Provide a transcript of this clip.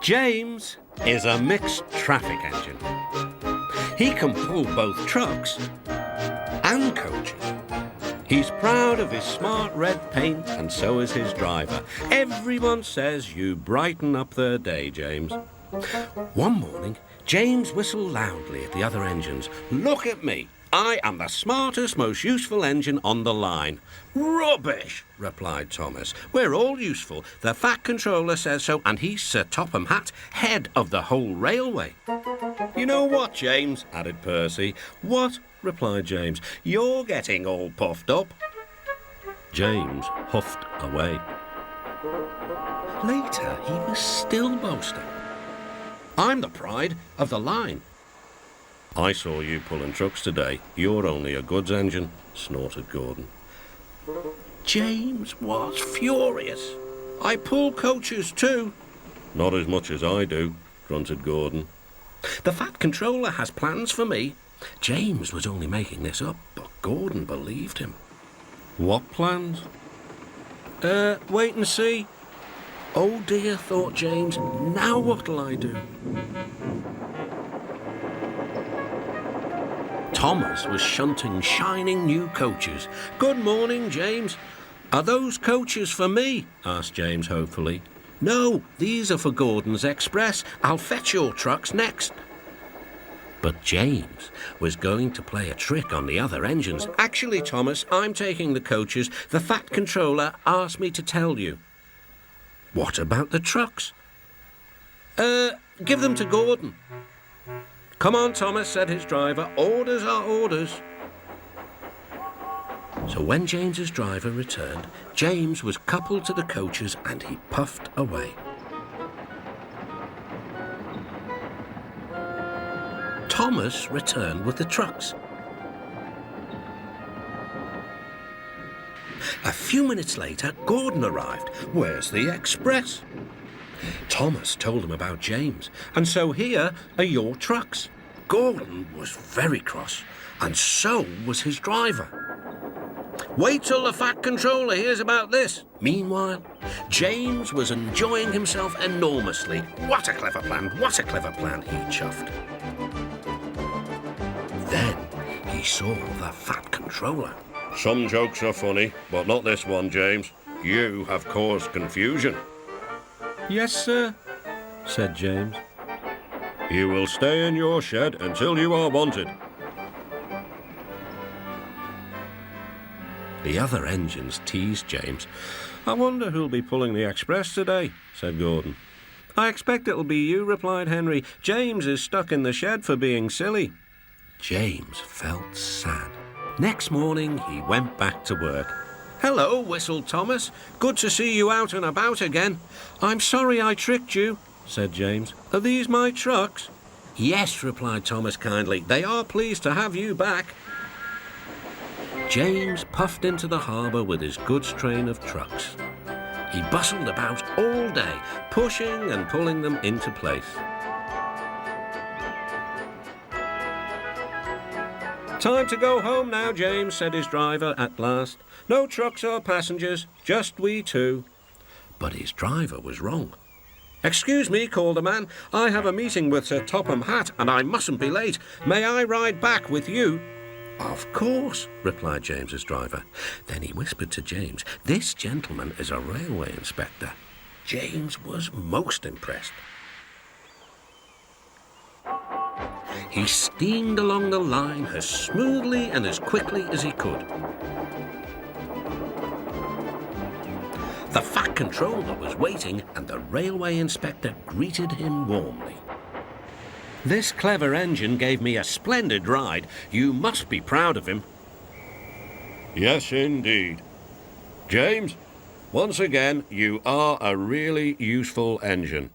James is a mixed traffic engine. He can pull both trucks and coaches. He's proud of his smart red paint, and so is his driver. Everyone says you brighten up their day, James. One morning, James whistled loudly at the other engines. "Look at me. I am the smartest, most useful engine on the line." "Rubbish," replied Thomas. "We're all useful. The Fat Controller says so, and he's Sir Topham Hatt, head of the whole railway." "You know what, James?" added Percy. "What?" replied James. "You're getting all puffed up." James huffed away. Later, he was still boasting. "I'm the pride of the line." "I saw you pulling trucks today. You're only a goods engine," snorted Gordon. James was furious. "I pull coaches too." "Not as much as I do," grunted Gordon. "The Fat Controller has plans for me." James was only making this up, but Gordon believed him. "What plans?" Wait and see." "Oh dear," thought James, "now what'll I do?" Thomas was shunting shining new coaches. "Good morning, James." "Are those coaches for me?" asked James hopefully. "No, these are for Gordon's Express. I'll fetch your trucks next." But James was going to play a trick on the other engines. "Actually, Thomas, I'm taking the coaches. The Fat Controller asked me to tell you." "What about the trucks?" Give them to Gordon." "Come on, Thomas," said his driver. "Orders are orders." So when James's driver returned, James was coupled to the coaches and he puffed away. Thomas returned with the trucks. A few minutes later, Gordon arrived. "Where's the express?" Thomas told him about James, and so here are your trucks. Gordon was very cross, and so was his driver. "Wait till the Fat Controller hears about this." Meanwhile, James was enjoying himself enormously. "What a clever plan, what a clever plan," he chuffed. Then he saw the Fat Controller. "Some jokes are funny, but not this one, James. You have caused confusion." "Yes, sir," said James. "You will stay in your shed until you are wanted." The other engines teased James. "I wonder who'll be pulling the express today," said Gordon. "I expect it'll be you," replied Henry. "James is stuck in the shed for being silly." James felt sad. Next morning, he went back to work. "Hello," whistled Thomas. "Good to see you out and about again." "I'm sorry I tricked you," said James. "Are these my trucks?" "Yes," replied Thomas kindly. "They are pleased to have you back." James puffed into the harbour with his goods train of trucks. He bustled about all day, pushing and pulling them into place. "Time to go home now, James," said his driver at last. "No trucks or passengers, just we two." But his driver was wrong. "Excuse me," called the man. "I have a meeting with Sir Topham Hatt, and I mustn't be late. May I ride back with you?" "Of course," replied James's driver. Then he whispered to James, "This gentleman is a railway inspector." James was most impressed. He steamed along the line as smoothly and as quickly as he could. The Fat Controller was waiting, and the railway inspector greeted him warmly. "This clever engine gave me a splendid ride. You must be proud of him." "Yes, indeed. James, once again, you are a really useful engine."